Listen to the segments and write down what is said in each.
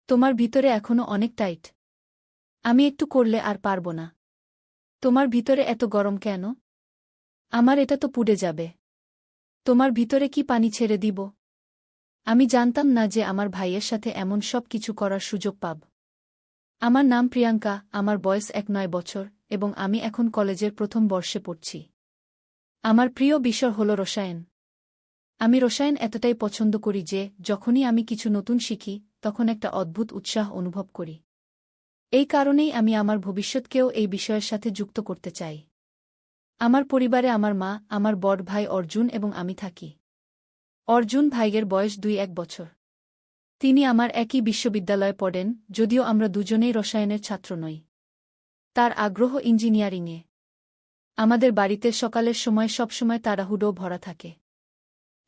তোমার ভিতরে এখনো অনেক টাইট। আমি একটু করলে আর পারব না। তোমার ভিতরে এত গরম কেন? আমার এটা তো পুড়ে যাবে। তোমার ভিতরে কি পানি ছেড়ে দিব? আমি জানতাম না যে আমার ভাইয়ের সাথে এমন সব কিছু করার সুযোগ পাব। আমার নাম প্রিয়াঙ্কা, আমার বয়স 9 বছর, এবং আমি এখন কলেজের প্রথম বর্ষে পড়ছি। আমার প্রিয় বিষয় হল রসায়ন। আমি রসায়ন এতটাই পছন্দ করি যে যখনই আমি কিছু নতুন শিখি তখন একটা অদ্ভুত উৎসাহ অনুভব করি। এই কারণেই আমি আমার ভবিষ্যৎকেও এই বিষয়ের সাথে যুক্ত করতে চাই। আমার পরিবারে আমার মা, আমার বড় ভাই অর্জুন এবং আমি থাকি। অর্জুন ভাইয়ের বয়স 2-1 বছর। তিনি আমার একই বিশ্ববিদ্যালয়ে পড়েন, যদিও আমরা দুজনেই রসায়নের ছাত্র নই। তার আগ্রহ ইঞ্জিনিয়ারিংয়ে। আমাদের বাড়িতে সকালের সময় সবসময় তাড়াহুড়ো ভরা থাকে।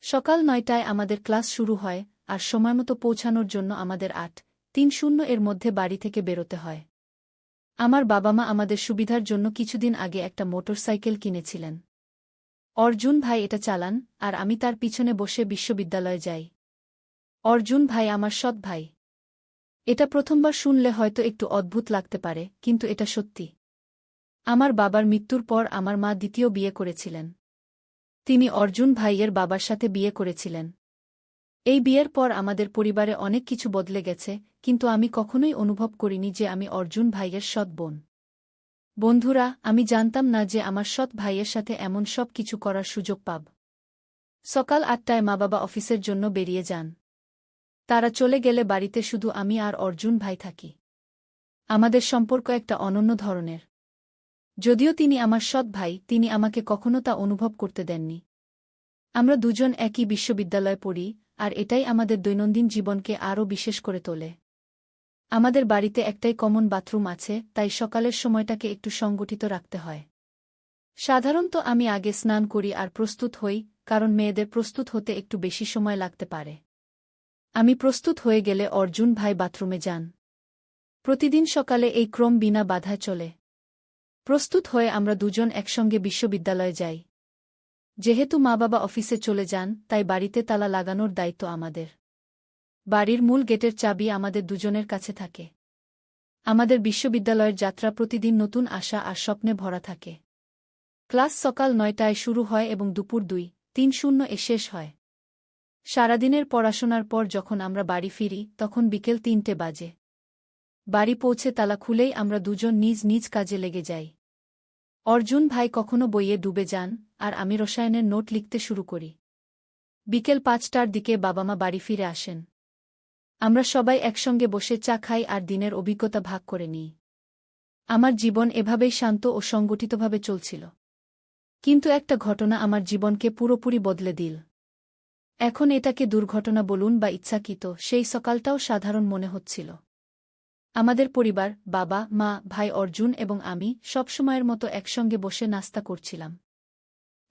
সকাল 9টায় আমাদের ক্লাস শুরু হয়, আর সময়মতো পৌঁছানোর জন্য আমাদের 8:30 এর মধ্যে বাড়ি থেকে বেরোতে হয়। আমার বাবা মা আমাদের সুবিধার জন্য কিছুদিন আগে একটা মোটরসাইকেল কিনেছিলেন। অর্জুন ভাই এটা চালান, আর আমি তার পিছনে বসে বিশ্ববিদ্যালয়ে যাই। অর্জুন ভাই আমার সৎ ভাই। এটা প্রথমবার শুনলে হয়তো একটু অদ্ভুত লাগতে পারে, কিন্তু এটা সত্যি। আমার বাবার মৃত্যুর পর আমার মা দ্বিতীয় বিয়ে করেছিলেন। তিনি অর্জুন ভাইয়ের বাবার সাথে বিয়ে করেছিলেন। এই বিয়ের পর আমাদের পরিবারে অনেক কিছু বদলে গেছে, কিন্তু আমি কখনোই অনুভব করিনি যে আমি অর্জুন ভাইয়ের সৎ বোন। বন্ধুরা, আমি জানতাম না যে আমার সৎ ভাইয়ের সাথে এমন সব কিছু করার সুযোগ পাব। সকাল 8টায় মা-বাবা অফিসের জন্য বেরিয়ে যান। তারা চলে গেলে বাড়িতে শুধু আমি আর অর্জুন ভাই থাকি। আমাদের সম্পর্ক একটা অনন্য ধরনের। যদিও তিনি আমার সৎ ভাই, তিনি আমাকে কখনো তা অনুভব করতে দেননি। আমরা দুজন একই বিশ্ববিদ্যালয়ে পড়ি, আর এটাই আমাদের দৈনন্দিন জীবনকে আরও বিশেষ করে তোলে। আমাদের বাড়িতে একটাই কমন বাথরুম আছে, তাই সকালের সময়টাকে একটু সংগঠিত রাখতে হয়। সাধারণত আমি আগে স্নান করি আর প্রস্তুত হই, কারণ মেয়েদের প্রস্তুত হতে একটু বেশি সময় লাগতে পারে। আমি প্রস্তুত হয়ে গেলে অর্জুন ভাই বাথরুমে যান। প্রতিদিন সকালে এই ক্রম বিনা বাধায় চলে। প্রস্তুত হয়ে আমরা দুজন একসঙ্গে বিশ্ববিদ্যালয়ে যাই। যেহেতু মা-বাবা অফিসে চলে যান, তাই বাড়িতে তালা লাগানোর দায়িত্ব আমাদের। বাড়ির মূল গেটের চাবি আমাদের দুজনের কাছে থাকে। আমাদের বিশ্ববিদ্যালয়ের যাত্রা প্রতিদিন নতুন আশা আর স্বপ্নে ভরা থাকে। ক্লাস সকাল 9টায় শুরু হয় এবং দুপুর 2:30 শেষ হয়। সারাদিনের পড়াশোনার পর যখন আমরা বাড়ি ফিরি তখন বিকেল 3টে বাজে। বাড়ি পৌঁছে তালা খুলেই আমরা দুজন নিজ নিজ কাজে লেগে যাই। অর্জুন ভাই কখনো বইয়ে ডুবে যান, আর আমি রসায়নের নোট লিখতে শুরু করি। বিকেল 5টার দিকে বাবা মা বাড়ি ফিরে আসেন। আমরা সবাই একসঙ্গে বসে চা খাই আর দিনের অভিজ্ঞতা ভাগ করে নিই। আমার জীবন এভাবেই শান্ত ও সংগঠিতভাবে চলছিল। কিন্তু একটা ঘটনা আমার জীবনকে পুরোপুরি বদলে দিল। এখন এটাকে দুর্ঘটনা বলুন বা ইচ্ছাকৃত, সেই সকালটাও সাধারণ মনে হচ্ছিল। আমাদের পরিবার, বাবা, মা, ভাই অর্জুন এবং আমি সবসময়ের মতো একসঙ্গে বসে নাস্তা করছিলাম।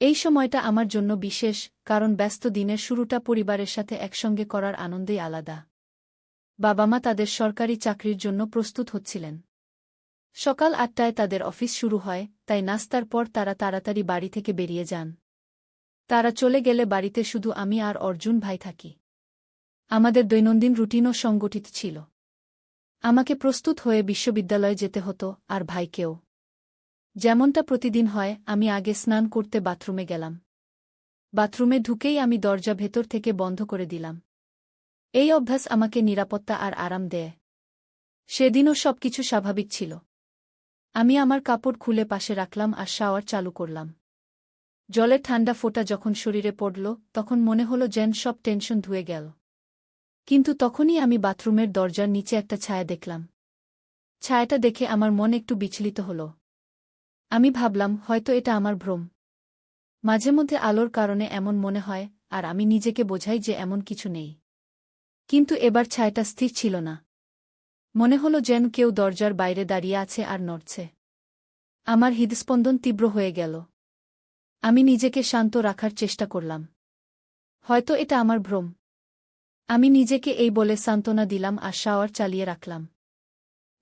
এই সময়টা আমার জন্য বিশেষ, কারণ ব্যস্ত দিনের শুরুটা পরিবারের সাথে একসঙ্গে করার আনন্দই আলাদা। বাবা মা তাদের সরকারি চাকরির জন্য প্রস্তুত হচ্ছিলেন। সকাল 8টায় তাদের অফিস শুরু হয়, তাই নাস্তার পর তারা তাড়াতাড়ি বাড়ি থেকে বেরিয়ে যান। তারা চলে গেলে বাড়িতে শুধু আমি আর অর্জুন ভাই থাকি। আমাদের দৈনন্দিন রুটিনও সংগঠিত ছিল। আমাকে প্রস্তুত হয়ে বিশ্ববিদ্যালয়ে যেতে হতো, আর ভাইকেও। যেমনটা প্রতিদিন হয়, আমি আগে স্নান করতে বাথরুমে গেলাম। বাথরুমে ঢুকেই আমি দরজা ভেতর থেকে বন্ধ করে দিলাম। এই অভ্যাস আমাকে নিরাপত্তা আর আরাম দেয়। সেদিনও সবকিছু স্বাভাবিক ছিল। আমি আমার কাপড় খুলে পাশে রাখলাম আর শাওয়ার চালু করলাম। জলের ঠান্ডা ফোঁটা যখন শরীরে পড়ল, তখন মনে হলো যেন সব টেনশন ধুয়ে গেল। কিন্তু তখনই আমি বাথরুমের দরজার নিচে একটা ছায়া দেখলাম। ছায়াটা দেখে আমার মন একটু বিচলিত হল। আমি ভাবলাম, হয়তো এটা আমার ভ্রম। মাঝে মধ্যে আলোর কারণে এমন মনে হয়, আর আমি নিজেকে বোঝাই যে এমন কিছু নেই। কিন্তু এবার ছায়াটা স্থির ছিল না। মনে হলো যেন কেউ দরজার বাইরে দাঁড়িয়ে আছে আর নড়ছে। আমার হৃদস্পন্দন তীব্র হয়ে গেল। আমি নিজেকে শান্ত রাখার চেষ্টা করলাম। হয়তো এটা আমার ভ্রম। আমি নিজেকে এই বলে সান্ত্বনা দিলাম আর শাওয়ার চালিয়ে রাখলাম।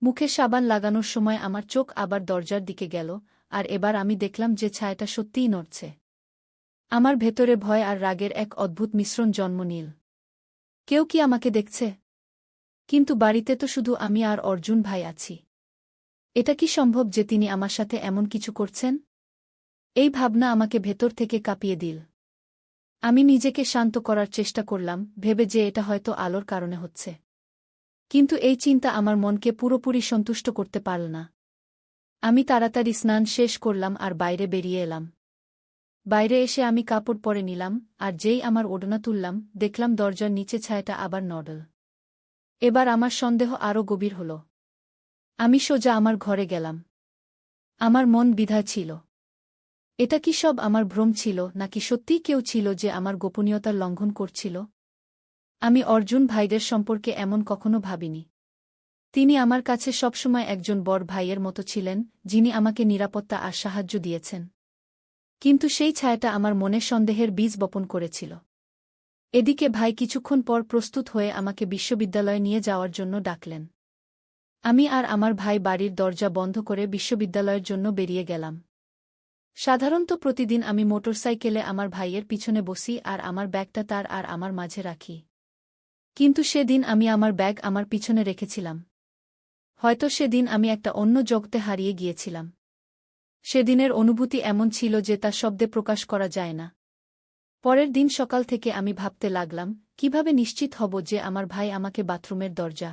মুখে সাবান লাগানোর সময় আমার চোখ আবার দরজার দিকে গেল, আর এবার আমি দেখলাম যে ছায়াটা সত্যিই নড়ছে। আমার ভেতরে ভয় আর রাগের এক অদ্ভুত মিশ্রণ জন্ম নিল। কেউ কি আমাকে দেখছে? কিন্তু বাড়িতে তো শুধু আমি আর অর্জুন ভাই আছি। এটা কি সম্ভব যে তিনি আমার সাথে এমন কিছু করছেন? এই ভাবনা আমাকে ভেতর থেকে কাঁপিয়ে দিল। আমি নিজেকে শান্ত করার চেষ্টা করলাম, ভেবে যে এটা হয়তো আলোর কারণে হচ্ছে। কিন্তু এই চিন্তা আমার মনকে পুরোপুরি সন্তুষ্ট করতে পারল না। আমি তাড়াতাড়ি স্নান শেষ করলাম আর বাইরে বেরিয়ে এলাম। বাইরে এসে আমি কাপড় পরে নিলাম, আর যেই আমার ওড়না তুললাম, দেখলাম দরজার নিচে ছায়াটা আবার নড়ল। এবার আমার সন্দেহ আরও গভীর হল। আমি সোজা আমার ঘরে গেলাম। আমার মন দ্বিধায় ছিল। এটা কি সব আমার ভ্রম ছিল, নাকি সত্যিই কেউ ছিল যে আমার গোপনীয়তার লঙ্ঘন করছিল? আমি অর্জুন ভাইদের সম্পর্কে এমন কখনো ভাবিনি। তিনি আমার কাছে সবসময় একজন বড় ভাইয়ের মতো ছিলেন, যিনি আমাকে নিরাপত্তা আর সাহায্য দিয়েছেন। কিন্তু সেই ছায়াটা আমার মনে সন্দেহের বীজ বপন করেছিল। এদিকে ভাই কিছুক্ষণ পর প্রস্তুত হয়ে আমাকে বিশ্ববিদ্যালয়ে নিয়ে যাওয়ার জন্য ডাকলেন। আমি আর আমার ভাই বাড়ির দরজা বন্ধ করে বিশ্ববিদ্যালয়ের জন্য বেরিয়ে গেলাম। সাধারণত প্রতিদিন আমি মোটরসাইকেলে আমার ভাইয়ের পিছনে বসি আর আমার ব্যাগটা তার আর আমার মাঝে রাখি। কিন্তু সেদিন আমি আমার ব্যাগ আমার পিছনে রেখেছিলাম। হয়তো সেদিন আমি একটা অন্য জগতে হারিয়ে গিয়েছিলাম। সেদিনের অনুভূতি এমন ছিল যে তা শব্দে প্রকাশ করা যায় না। পরের দিন সকাল থেকে আমি ভাবতে লাগলাম, কিভাবে নিশ্চিত হব যে আমার ভাই আমাকে বাথরুমের দরজা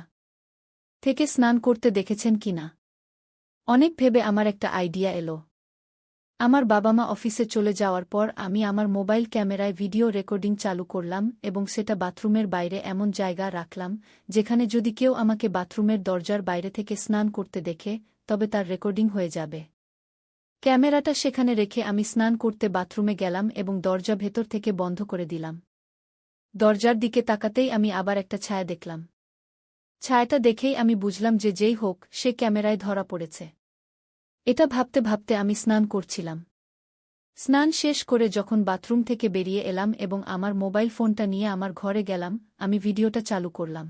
থেকে স্নান করতে দেখেছেন কিনা। অনেক ভেবে আমার একটা আইডিয়া এলো। আমার বাবা-মা অফিসে চলে যাওয়ার পর আমি আমার মোবাইল ক্যামেরায় ভিডিও রেকর্ডিং চালু করলাম এবং সেটা বাথরুমের বাইরে এমন জায়গা রাখলাম, যেখানে যদি কেউ আমাকে বাথরুমের দরজার বাইরে থেকে স্নান করতে দেখে, তবে তার রেকর্ডিং হয়ে যাবে। ক্যামেরাটা সেখানে রেখে আমি স্নান করতে বাথরুমে গেলাম এবং দরজা ভেতর থেকে বন্ধ করে দিলাম। দরজার দিকে তাকাতেই আমি আবার একটা ছায়া দেখলাম। ছায়াটা দেখেই আমি বুঝলাম যে যেই হোক, সে ক্যামেরায় ধরা পড়েছে। এটা ভাবতে ভাবতে আমি স্নান করছিলাম। স্নান শেষ করে যখন বাথরুম থেকে বেরিয়ে এলাম এবং আমার মোবাইল ফোনটা নিয়ে আমার ঘরে গেলাম, আমি ভিডিওটা চালু করলাম।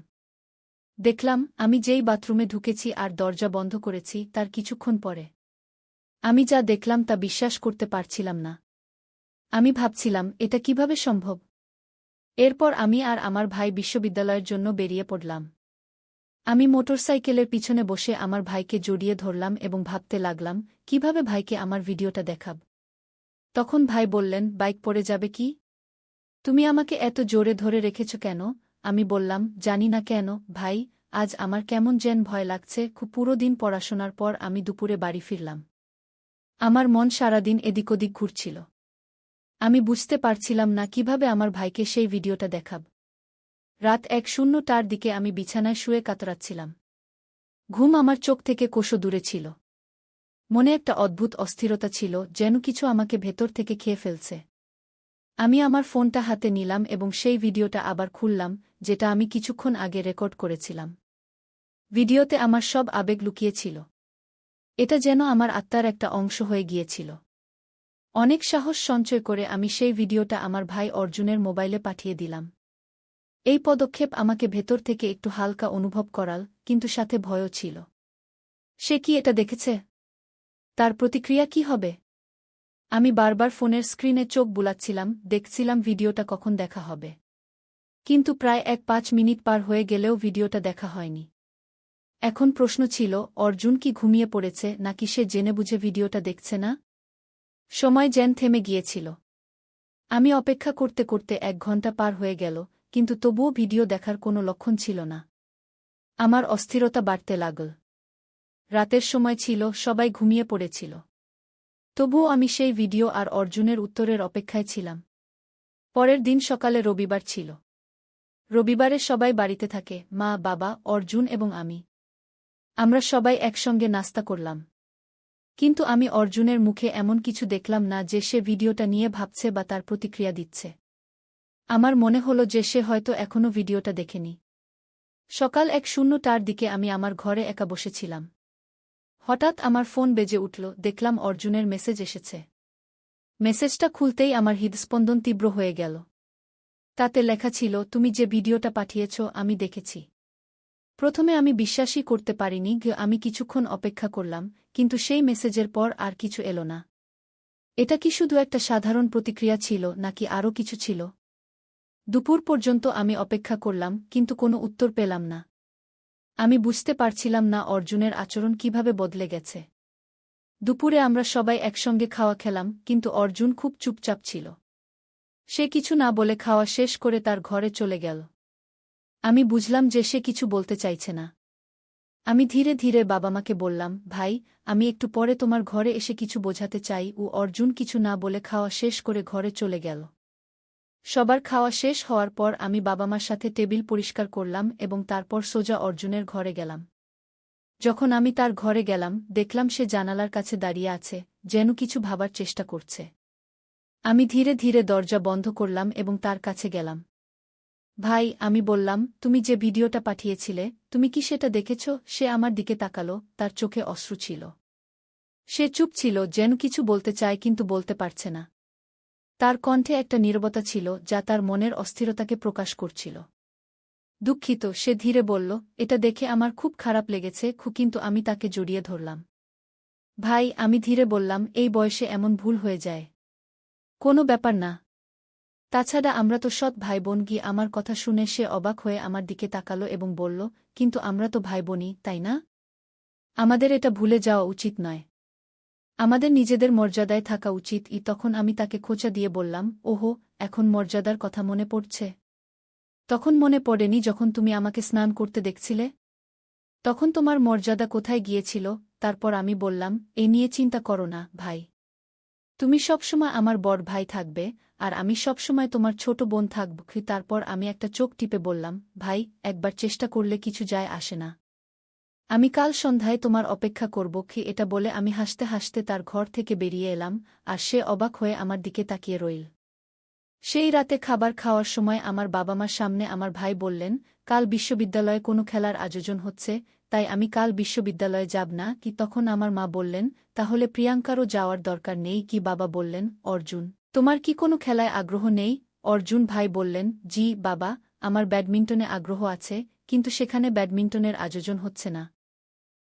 দেখলাম, আমি যেই বাথরুমে ঢুকেছি আর দরজা বন্ধ করেছি তার কিছুক্ষণ পরে আমি যা দেখলাম তা বিশ্বাস করতে পারছিলাম না। আমি ভাবছিলাম, এটা কিভাবে সম্ভব? এরপর আমি আর আমার ভাই বিশ্ববিদ্যালয়ের জন্য বেরিয়ে পড়লাম। আমি মোটরসাইকেলের পিছনে বসে আমার ভাইকে জড়িয়ে ধরলাম এবং ভাবতে লাগলাম, কিভাবে ভাইকে আমার ভিডিওটা দেখাব। তখন ভাই বললেন, বাইক পড়ে যাবে কি? তুমি আমাকে এত জোরে ধরে রেখেছ কেন? আমি বললাম, জানি না কেন ভাই, আজ আমার কেমন যেন ভয় লাগছে। পুরো দিন পড়াশোনার পর আমি দুপুরে বাড়ি ফিরলাম। আমার মন সারাদিন এদিক ওদিক ঘুরছিল। আমি বুঝতে পারছিলাম না কিভাবে আমার ভাইকে সেই ভিডিওটা দেখাব। রাত 1:00টার দিকে আমি বিছানায় শুয়ে কাতরাচ্ছিলাম। ঘুম আমার চোখ থেকে কোষো দূরে ছিল। মনে একটা অদ্ভুত অস্থিরতা ছিল, যেন কিছু আমাকে ভেতর থেকে খেয়ে ফেলছে। আমি আমার ফোনটা হাতে নিলাম এবং সেই ভিডিওটা আবার খুললাম, যেটা আমি কিছুক্ষণ আগে রেকর্ড করেছিলাম। ভিডিওতে আমার সব আবেগ লুকিয়েছিল। এটা যেন আমার আত্মার একটা অংশ হয়ে গিয়েছিল। অনেক সাহস সঞ্চয় করে আমি সেই ভিডিওটা আমার ভাই অর্জুনের মোবাইলে পাঠিয়ে দিলাম। এই পদক্ষেপ আমাকে ভেতর থেকে একটু হালকা অনুভব করাল, কিন্তু সাথে ভয়ও ছিল। সে কি এটা দেখেছে? তার প্রতিক্রিয়া কি হবে? আমি বারবার ফোনের স্ক্রিনে চোখ বুলাচ্ছিলাম, দেখছিলাম ভিডিওটা কখন দেখা হবে। কিন্তু প্রায় 5 মিনিট পার হয়ে গেলেও ভিডিওটা দেখা হয়নি। এখন প্রশ্ন ছিল, অর্জুন কি ঘুমিয়ে পড়েছে, নাকি সে জেনেবুঝে ভিডিওটা দেখছে না? সময় যেন থেমে গিয়েছিল। আমি অপেক্ষা করতে করতে 1 ঘন্টা পার হয়ে গেল, কিন্তু তবুও ভিডিও দেখার কোনো লক্ষণ ছিল না। আমার অস্থিরতা বাড়তে লাগল। রাতের সময় ছিল, সবাই ঘুমিয়ে পড়েছিল। তবুও আমি সেই ভিডিও আর অর্জুনের উত্তরের অপেক্ষায় ছিলাম। পরের দিন সকালে রবিবার ছিল। রবিবারে সবাই বাড়িতে থাকে, মা, বাবা, অর্জুন এবং আমি। আমরা সবাই একসঙ্গে নাস্তা করলাম। কিন্তু আমি অর্জুনের মুখে এমন কিছু দেখলাম না যে সে ভিডিওটা নিয়ে ভাবছে বা তার প্রতিক্রিয়া দিচ্ছে। আমার মনে হলো যে সে হয়তো এখনও ভিডিওটা দেখেনি। সকাল 1:00টার দিকে আমি আমার ঘরে একা বসেছিলাম। হঠাৎ আমার ফোন বেজে উঠল, দেখলাম অর্জুনের মেসেজ এসেছে। মেসেজটা খুলতেই আমার হৃদস্পন্দন তীব্র হয়ে গেল। তাতে লেখা ছিল, তুমি যে ভিডিওটা পাঠিয়েছ আমি দেখেছি। প্রথমে আমি বিশ্বাসই করতে পারিনি। আমি কিছুক্ষণ অপেক্ষা করলাম, কিন্তু সেই মেসেজের পর আর কিছু এলো না। এটা কি শুধু একটা সাধারণ প্রতিক্রিয়া ছিল, নাকি আরও কিছু ছিল? দুপুর পর্যন্ত আমি অপেক্ষা করলাম, কিন্তু কোনো উত্তর পেলাম না। আমি বুঝতে পারছিলাম না অর্জুনের আচরণ কিভাবে বদলে গেছে। দুপুরে আমরা সবাই একসঙ্গে খাওয়া খেলাম, কিন্তু অর্জুন খুব চুপচাপ ছিল। সে কিছু না বলে খাওয়া শেষ করে তার ঘরে চলে গেল। আমি বুঝলাম যে সে কিছু বলতে চাইছে না। আমি ধীরে ধীরে বাবা-মাকে বললাম, ভাই, আমি একটু পরে তোমার ঘরে এসে কিছু বোঝাতে চাই। অর্জুন কিছু না বলে খাওয়া শেষ করে ঘরে চলে গেল। সবার খাওয়া শেষ হওয়ার পর আমি বাবা-মার সাথে টেবিল পরিষ্কার করলাম এবং তারপর সোজা অর্জুনের ঘরে গেলাম। যখন আমি তার ঘরে গেলাম, দেখলাম সে জানালার কাছে দাঁড়িয়ে আছে, যেন কিছু ভাবার চেষ্টা করছে। আমি ধীরে ধীরে দরজা বন্ধ করলাম এবং তার কাছে গেলাম। ভাই, আমি বললাম, তুমি যে ভিডিওটা পাঠিয়েছিলে, তুমি কি সেটা দেখেছ? সে আমার দিকে তাকালো, তার চোখে অশ্রু ছিল। সে চুপ ছিল, যেন কিছু বলতে চায় কিন্তু বলতে পারছে না। তার কণ্ঠে একটা নীরবতা ছিল যা তার মনের অস্থিরতাকে প্রকাশ করছিল। দুঃখিত, সে ধীরে বলল, এটা দেখে আমার খুব খারাপ লেগেছে। কিন্তু আমি তাকে জড়িয়ে ধরলাম। ভাই, আমি ধীরে বললাম, এই বয়সে এমন ভুল হয়ে যায়। কোনো ব্যাপার না। তাছাড়া আমরা তো সৎ ভাইবোন। আমার কথা শুনে সে অবাক হয়ে আমার দিকে তাকালো এবং বলল, কিন্তু আমরা তো ভাইবোনই, তাই না? আমাদের এটা ভুলে যাওয়া উচিত নয়। আমাদের নিজেদের মর্যাদায় থাকা উচিত। তখন আমি তাকে খোঁচা দিয়ে বললাম, ওহো, এখন মর্যাদার কথা মনে পড়ছে? তখন মনে পড়েনি যখন তুমি আমাকে স্নান করতে দেখছিলে? তখন তোমার মর্যাদা কোথায় গিয়েছিল? তারপর আমি বললাম, এ নিয়ে চিন্তা করো না, ভাই। তুমি সবসময় আমার বড় ভাই থাকবে, আর আমি সবসময় তোমার ছোট বোন থাকব। তারপর আমি একটা চোখ টিপে বললাম, ভাই, একবার চেষ্টা করলে কিছু যায় আসে না। আমি কাল সন্ধ্যায় তোমার অপেক্ষা করব। এটা বলে আমি হাসতে হাসতে তার ঘর থেকে বেরিয়ে এলাম, আর সে অবাক হয়ে আমার দিকে তাকিয়ে রইল। সেই রাতে খাবার খাওয়ার সময় আমার বাবা-মার সামনে আমার ভাই বললেন, কাল বিশ্ববিদ্যালয়ে কোনো খেলার আয়োজন হচ্ছে, তাই আমি কাল বিশ্ববিদ্যালয়ে যাব না। তখন আমার মা বললেন, তাহলে প্রিয়াঙ্কারও যাওয়ার দরকার নেই। বাবা বললেন, অর্জুন, তোমার কি কোনো খেলায় আগ্রহ নেই? অর্জুন ভাই বললেন, জি বাবা, আমার ব্যাডমিন্টনে আগ্রহ আছে, কিন্তু সেখানে ব্যাডমিন্টনের আয়োজন হচ্ছে না।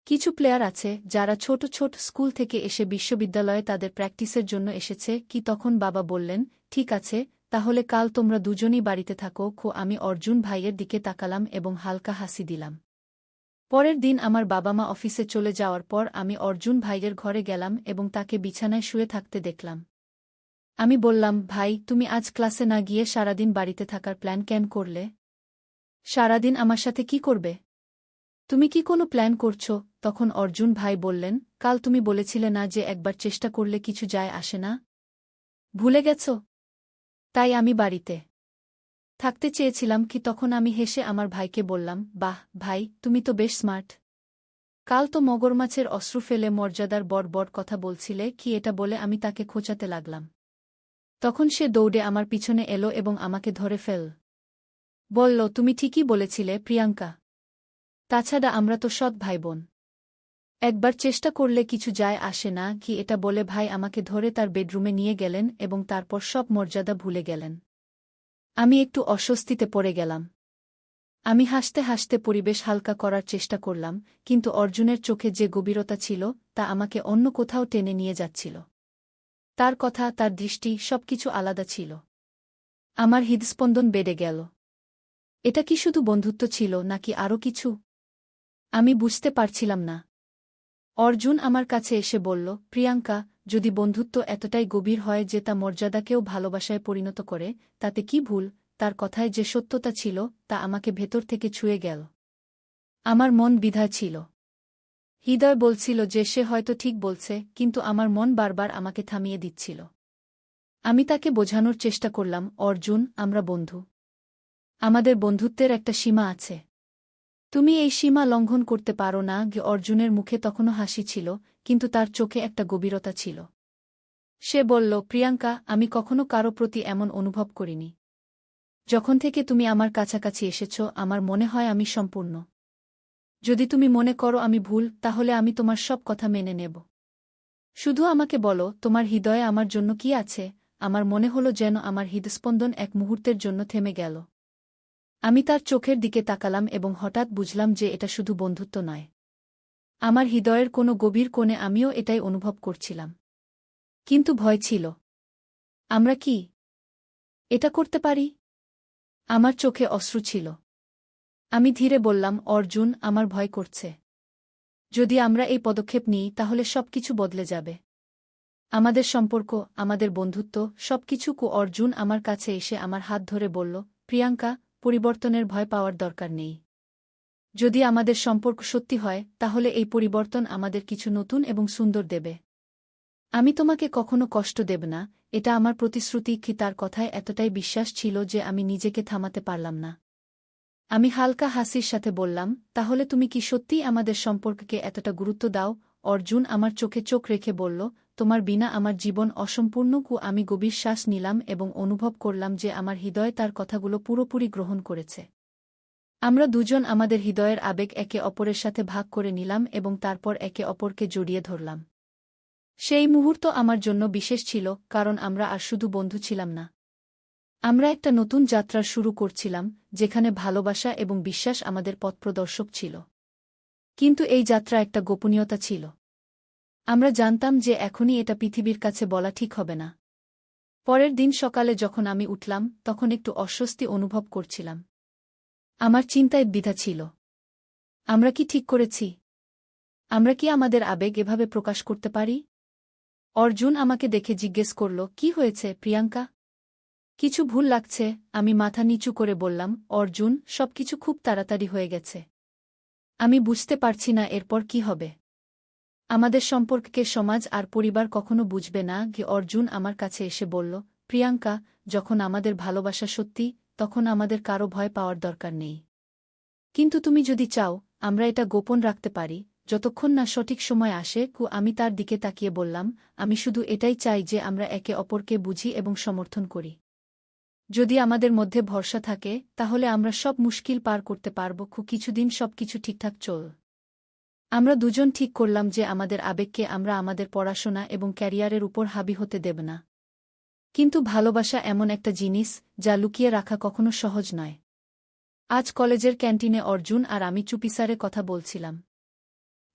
কিছু প্লেয়ার আছে যারা ছোট ছোট স্কুল থেকে এসে বিশ্ববিদ্যালয়ে তাদের প্র্যাকটিসের জন্য এসেছে। তখন বাবা বললেন, ঠিক আছে, তাহলে কাল তোমরা দুজনই বাড়িতে থাকো। আমি অর্জুন ভাইয়ের দিকে তাকালাম এবং হালকা হাসি দিলাম। পরের দিন আমার বাবা-মা অফিসে চলে যাওয়ার পর আমি অর্জুন ভাইয়ের ঘরে গেলাম এবং তাকে বিছানায় শুয়ে থাকতে দেখলাম। আমি বললাম, ভাই, তুমি আজ ক্লাসে না গিয়ে সারাদিন বাড়িতে থাকার প্ল্যান কেন করলে? সারাদিন আমার সাথে কি করবে? তুমি কি কোনো প্ল্যান করছো? তখন অর্জুন ভাই বললেন, কাল তুমি বলেছিলে না যে একবার চেষ্টা করলে কিছু যায় আসে না? ভুলে গেছ? তাই আমি বাড়িতে থাকতে চেয়েছিলাম। তখন আমি হেসে আমার ভাইকে বললাম, বাহ ভাই, তুমি তো বেশ স্মার্ট। কাল তো মগরমাছের অশ্রু ফেলে মর্যাদার বড় বড় কথা বলছিলে। এটা বলে আমি তাকে খোঁচাতে লাগলাম। তখন সে দৌড়ে আমার পিছনে এলো এবং আমাকে ধরে ফেল। বলল, তুমি ঠিকই বলেছিলে প্রিয়াঙ্কা। তাছাড়া আমরা তো সৎ ভাইবোন। একবার চেষ্টা করলে কিছু যায় আসে না। এটা বলে ভাই আমাকে ধরে তার বেডরুমে নিয়ে গেলেন এবং তারপর সব মর্যাদা ভুলে গেলেন। আমি একটু অস্বস্তিতে পড়ে গেলাম। আমি হাসতে হাসতে পরিবেশ হালকা করার চেষ্টা করলাম, কিন্তু অর্জুনের চোখে যে গভীরতা ছিল তা আমাকে অন্য কোথাও টেনে নিয়ে যাচ্ছিল। তার কথা, তার দৃষ্টি, সবকিছু আলাদা ছিল। আমার হৃদস্পন্দন বেড়ে গেল। এটা কি শুধু বন্ধুত্ব ছিল নাকি আরও কিছু? আমি বুঝতে পারছিলাম না। অর্জুন আমার কাছে এসে বলল, প্রিয়াঙ্কা, যদি বন্ধুত্ব এতটাই গভীর হয় যে তা মর্যাদাকেও ভালোবাসায় পরিণত করে, তাতে কি ভুল? তার কথায় যে সত্যতা ছিল তা আমাকে ভেতর থেকে ছুঁয়ে গেল। আমার মন দ্বিধায় ছিল। হৃদয় বলছিল যে সে হয়তো ঠিক বলছে, কিন্তু আমার মন বারবার আমাকে থামিয়ে দিচ্ছিল। আমি তাকে বোঝানোর চেষ্টা করলাম, অর্জুন, আমরা বন্ধু। আমাদের বন্ধুত্বের একটা সীমা আছে। তুমি এই সীমা লঙ্ঘন করতে পারো না। অর্জুনের মুখে তখনও হাসি ছিল, কিন্তু তার চোখে একটা গভীরতা ছিল। সে বলল, প্রিয়াঙ্কা, আমি কখনো কারো প্রতি এমন অনুভব করিনি। যখন থেকে তুমি আমার কাছাকাছি এসেছ, আমার মনে হয় আমি সম্পূর্ণ। যদি তুমি মনে করো আমি ভুল, তাহলে আমি তোমার সব কথা মেনে নেব। শুধু আমাকে বলো, তোমার হৃদয়ে আমার জন্য কি আছে? আমার মনে হলো যেন আমার হৃদস্পন্দন এক মুহূর্তের জন্য থেমে গেল। আমি তার চোখের দিকে তাকালাম এবং হঠাৎ বুঝলাম যে এটা শুধু বন্ধুত্ব নয়। আমার হৃদয়ের কোনো গভীর কোণে আমিও এটাই অনুভব করছিলাম। কিন্তু ভয় ছিল। আমরা কি এটা করতে পারি? আমার চোখে অশ্রু ছিল। আমি ধীরে বললাম, অর্জুন, আমার ভয় করছে। যদি আমরা এই পদক্ষেপ নিই তাহলে সবকিছু বদলে যাবে। আমাদের সম্পর্ক, আমাদের বন্ধুত্ব, সবকিছু। অর্জুন আমার কাছে এসে আমার হাত ধরে বলল, প্রিয়াঙ্কা, পরিবর্তনের ভয় পাওয়ার দরকার নেই। যদি আমাদের সম্পর্ক সত্যি হয় তাহলে এই পরিবর্তন আমাদের কিছু নতুন এবং সুন্দর দেবে। আমি তোমাকে কখনো কষ্ট দেব না, এটা আমার প্রতিশ্রুতি। তার কথায় এতটাই বিশ্বাস ছিল যে আমি নিজেকে থামাতে পারলাম না। আমি হালকা হাসির সাথে বললাম, তাহলে তুমি কি সত্যিই আমাদের সম্পর্ককে এতটা গুরুত্ব দাও? অর্জুন আমার চোখে চোখ রেখে বলল, তোমার বিনা আমার জীবন অসম্পূর্ণ। আমি গভীর শ্বাস নিলাম এবং অনুভব করলাম যে আমার হৃদয় তার কথাগুলো পুরোপুরি গ্রহণ করেছে। আমরা দুজন আমাদের হৃদয়ের আবেগ একে অপরের সাথে ভাগ করে নিলাম এবং তারপর একে অপরকে জড়িয়ে ধরলাম। সেই মুহূর্ত আমার জন্য বিশেষ ছিল, কারণ আমরা আর শুধু বন্ধু ছিলাম না। আমরা একটা নতুন যাত্রা শুরু করছিলাম, যেখানে ভালোবাসা এবং বিশ্বাস আমাদের পথপ্রদর্শক ছিল। কিন্তু এই যাত্রা একটা গোপনীয়তা ছিল। আমরা জানতাম যে এখনই এটা পৃথিবীর কাছে বলা ঠিক হবে না। পরের দিন সকালে যখন আমি উঠলাম তখন একটু অস্বস্তি অনুভব করছিলাম। আমার চিন্তায় দ্বিধা ছিল। আমরা কি ঠিক করেছি? আমরা কি আমাদের আবেগ এভাবে প্রকাশ করতে পারি? অর্জুন আমাকে দেখে জিজ্ঞেস করল, কি হয়েছে প্রিয়াঙ্কা? কিছু ভুল লাগছে? আমি মাথা নিচু করে বললাম, অর্জুন, সবকিছু খুব তাড়াতাড়ি হয়ে গেছে। আমি বুঝতে পারছি না এরপর কি হবে। আমাদের সম্পর্ককে সমাজ আর পরিবার কখনো বুঝবে না। অর্জুন আমার কাছে এসে বলল, প্রিয়াঙ্কা, যখন আমাদের ভালোবাসা সত্যি, তখন আমাদের কারো ভয় পাওয়ার দরকার নেই। কিন্তু তুমি যদি চাও, আমরা এটা গোপন রাখতে পারি, যতক্ষণ না সঠিক সময় আসে। আমি তার দিকে তাকিয়ে বললাম, আমি শুধু এটাই চাই যে আমরা একে অপরকে বুঝি এবং সমর্থন করি। যদি আমাদের মধ্যে ভরসা থাকে তাহলে আমরা সব মুশকিল পার করতে পারব। কিছুদিন সবকিছু ঠিকঠাক চল। আমরা দুজন ঠিক করলাম যে আমাদের আবেগকে আমরা আমাদের পড়াশোনা এবং ক্যারিয়ারের উপর হাবি হতে দেব না। কিন্তু ভালোবাসা এমন একটা জিনিস যা লুকিয়ে রাখা কখনো সহজ নয়। আজ কলেজের ক্যান্টিনে অর্জুন আর আমি চুপিসারে কথা বলছিলাম।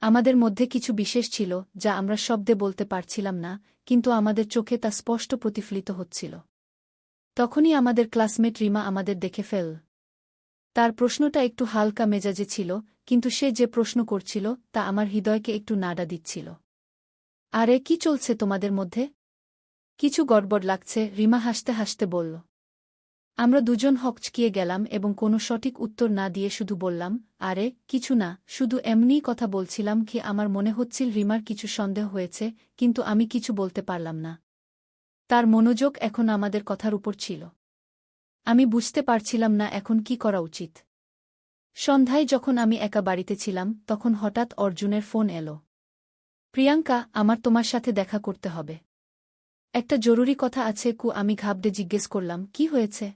আমাদের মধ্যে কিছু বিশেষ ছিল যা আমরা শব্দে বলতে পারছিলাম না, কিন্তু আমাদের চোখে তা স্পষ্ট প্রতিফলিত হচ্ছিল। তখনই আমাদের ক্লাসমেট রিমা আমাদের দেখে ফেল। তার প্রশ্নটা একটু হালকা মেজাজে ছিল, কিন্তু সে যে প্রশ্ন করছিল তা আমার হৃদয়কে একটু নাড়া দিচ্ছিল। আরে, কি চলছে তোমাদের মধ্যে? কিছু গড়বড় লাগছে, রিমা হাসতে হাসতে বলল। আমরা দুজন হকচকিয়ে গেলাম এবং কোনো সঠিক উত্তর না দিয়ে শুধু বললাম, আরে কিছু না, শুধু এমনিই কথা বলছিলাম। আমার মনে হচ্ছিল রিমার কিছু সন্দেহ হয়েছে, কিন্তু আমি কিছু বলতে পারলাম না। তার মনোযোগ এখন আমাদের কথার উপর ছিল। আমি বুঝতে পারছিলাম না এখন কি করা উচিত। সন্ধ্যায় যখন আমি একা বাড়িতে ছিলাম তখন হঠাৎ অর্জুনের ফোন এলো। প্রিয়াঙ্কা, আমার তোমার সাথে দেখা করতে হবে। একটা জরুরি কথা আছে। আমি ঘাবড়ে জিজ্ঞেস করলাম, কি হয়েছে?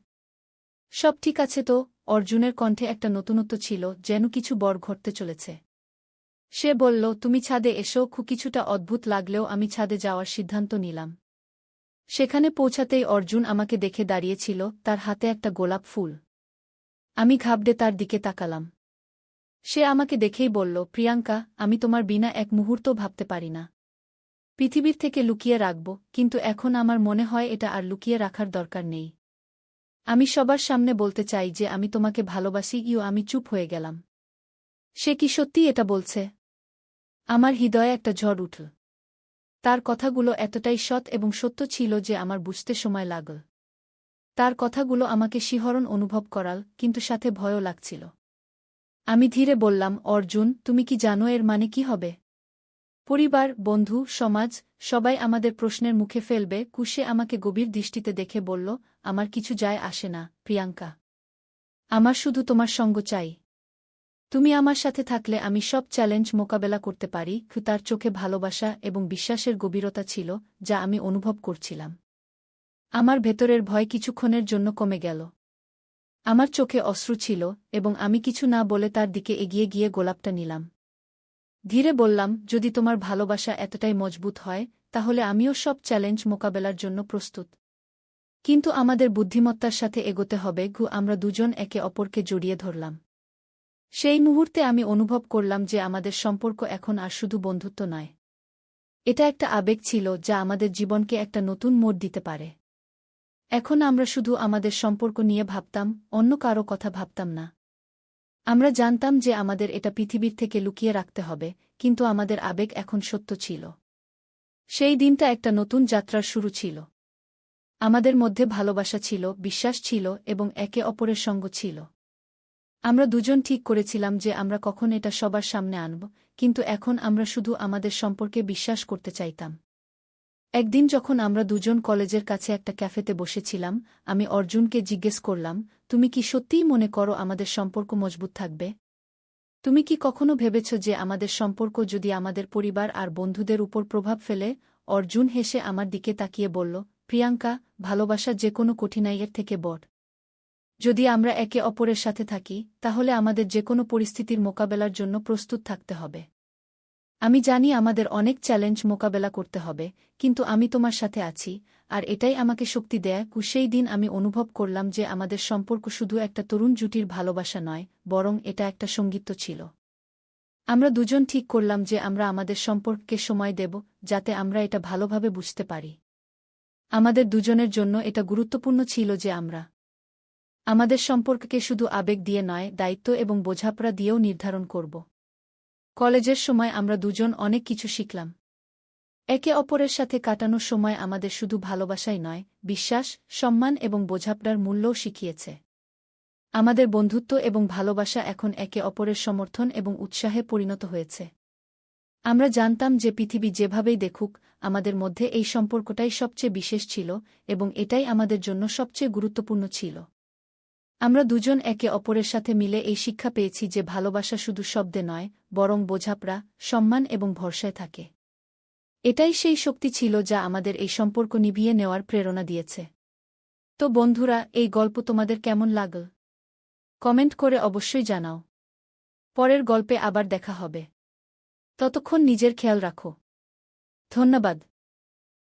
সব ঠিক আছে তো? অর্জুনের কণ্ঠে একটা নতুনত্ব ছিল, যেন কিছু বড় ঘটতে চলেছে। সে বলল, তুমি ছাদে এসো। কিছুটা অদ্ভুত লাগলেও আমি ছাদে যাওয়ার সিদ্ধান্ত নিলাম। সেখানে পৌঁছাতেই অর্জুন আমাকে দেখে দাঁড়িয়েছিল, তার হাতে একটা গোলাপ ফুল। আমি ঘাবড়ে তার দিকে তাকালাম। সে আমাকে দেখেই বলল, প্রিয়াঙ্কা, আমি তোমার বিনা এক মুহূর্ত ভাবতে পারি না। পৃথিবীর থেকে লুকিয়ে রাখব, কিন্তু এখন আমার মনে হয় এটা আর লুকিয়ে রাখার দরকার নেই। আমি সবার সামনে বলতে চাই যে আমি তোমাকে ভালোবাসি। আমি চুপ হয়ে গেলাম। সে কি সত্যি এটা বলছে? আমার হৃদয়ে একটা ঝড় উঠল। তার কথাগুলো এতটাই সৎ এবং সত্য ছিল যে আমার বুঝতে সময় লাগল। তার কথাগুলো আমাকে শিহরণ অনুভব করাল, কিন্তু সাথে ভয়ও লাগছিল। আমি ধীরে বললাম, অর্জুন, তুমি কি জানো এর মানে কি হবে? পরিবার, বন্ধু, সমাজ, সবাই আমাদের প্রশ্নের মুখে ফেলবে। সে আমাকে গভীর দৃষ্টিতে দেখে বলল, আমার কিছু যায় আসে না, প্রিয়াঙ্কা। আমার শুধু তোমার সঙ্গ চাই। তুমি আমার সাথে থাকলে আমি সব চ্যালেঞ্জ মোকাবেলা করতে পারি। তার চোখে ভালোবাসা এবং বিশ্বাসের গভীরতা ছিল, যা আমি অনুভব করছিলাম। আমার ভেতরের ভয় কিছুক্ষণের জন্য কমে গেল। আমার চোখে অশ্রু ছিল এবং আমি কিছু না বলে তার দিকে এগিয়ে গিয়ে গোলাপটা নিলাম। ধীরে বললাম, যদি তোমার ভালোবাসা এতটাই মজবুত হয় তাহলে আমিও সব চ্যালেঞ্জ মোকাবেলার জন্য প্রস্তুত। কিন্তু আমাদের বুদ্ধিমত্তার সাথে এগোতে হবে। আমরা দুজন একে অপরকে জড়িয়ে ধরলাম। সেই মুহূর্তে আমি অনুভব করলাম যে আমাদের সম্পর্ক এখন আর শুধু বন্ধুত্ব নয়। এটা একটা আবেগ ছিল যা আমাদের জীবনকে একটা নতুন মোড় দিতে পারে। এখন আমরা শুধু আমাদের সম্পর্ক নিয়ে ভাবতাম, অন্য কারো কথা ভাবতাম না। আমরা জানতাম যে আমাদের এটা পৃথিবীর থেকে লুকিয়ে রাখতে হবে, কিন্তু আমাদের আবেগ এখন সত্য ছিল। সেই দিনটা একটা নতুন যাত্রার শুরু ছিল। আমাদের মধ্যে ভালোবাসা ছিল, বিশ্বাস ছিল এবং একে অপরের সঙ্গ ছিল। আমরা দুজন ঠিক করেছিলাম যে আমরা কখন এটা সবার সামনে আনব, কিন্তু এখন আমরা শুধু আমাদের সম্পর্কে বিশ্বাস করতে চাইতাম। একদিন যখন আমরা দুজন কলেজের কাছে একটা ক্যাফেতে বসেছিলাম, আমি অর্জুনকে জিজ্ঞেস করলাম, তুমি কি সত্যিই মনে করো আমাদের সম্পর্ক মজবুত থাকবে? তুমি কি কখনো ভেবেছ যে আমাদের সম্পর্ক যদি আমাদের পরিবার আর বন্ধুদের উপর প্রভাব ফেলে? অর্জুন হেসে আমার দিকে তাকিয়ে বলল, প্রিয়াঙ্কা, ভালোবাসা যে কোনো কঠিনাইয়ের থেকে বড়। যদি আমরা একে অপরের সাথে থাকি, তাহলে আমাদের যে কোনো পরিস্থিতির মোকাবেলার জন্য প্রস্তুত থাকতে হবে। আমি জানি আমাদের অনেক চ্যালেঞ্জ মোকাবেলা করতে হবে, কিন্তু আমি তোমার সাথে আছি, আর এটাই আমাকে শক্তি দেয়। সেই দিন আমি অনুভব করলাম যে আমাদের সম্পর্ক শুধু একটা তরুণ জুটির ভালোবাসা নয়, বরং এটা একটা সঙ্গীত ছিল। আমরা দুজন ঠিক করলাম যে আমরা আমাদের সম্পর্ককে সময় দেব, যাতে আমরা এটা ভালোভাবে বুঝতে পারি। আমাদের দুজনের জন্য এটা গুরুত্বপূর্ণ ছিল যে আমরা আমাদের সম্পর্ককে শুধু আবেগ দিয়ে নয়, দায়িত্ব এবং বোঝাপড়া দিয়েও নির্ধারণ করব। কলেজের সময় আমরা দুজন অনেক কিছু শিখলাম। একে অপরের সাথে কাটানোর সময় আমাদের শুধু ভালোবাসাই নয়, বিশ্বাস, সম্মান এবং বোঝাপড়ার মূল্যও শিখিয়েছে। আমাদের বন্ধুত্ব এবং ভালোবাসা এখন একে অপরের সমর্থন এবং উৎসাহে পরিণত হয়েছে। আমরা জানতাম যে পৃথিবী যেভাবেই দেখুক, আমাদের মধ্যে এই সম্পর্কটাই সবচেয়ে বিশেষ ছিল এবং এটাই আমাদের জন্য সবচেয়ে গুরুত্বপূর্ণ ছিল। আমরা দুজন একে অপরের সাথে মিলে এই শিক্ষা পেয়েছি যে ভালোবাসা শুধু শব্দে নয়, বরং বোঝাপড়া, সম্মান এবং ভরসায় থাকে। এটাই সেই শক্তি ছিল যা আমাদের এই সম্পর্ক নিভিয়ে নেওয়ার প্রেরণা দিয়েছে। তো বন্ধুরা, এই গল্প তোমাদের কেমন লাগল? কমেন্ট করে অবশ্যই জানাও। পরের গল্পে আবার দেখা হবে। ততক্ষণ নিজের খেয়াল রাখো। ধন্যবাদ।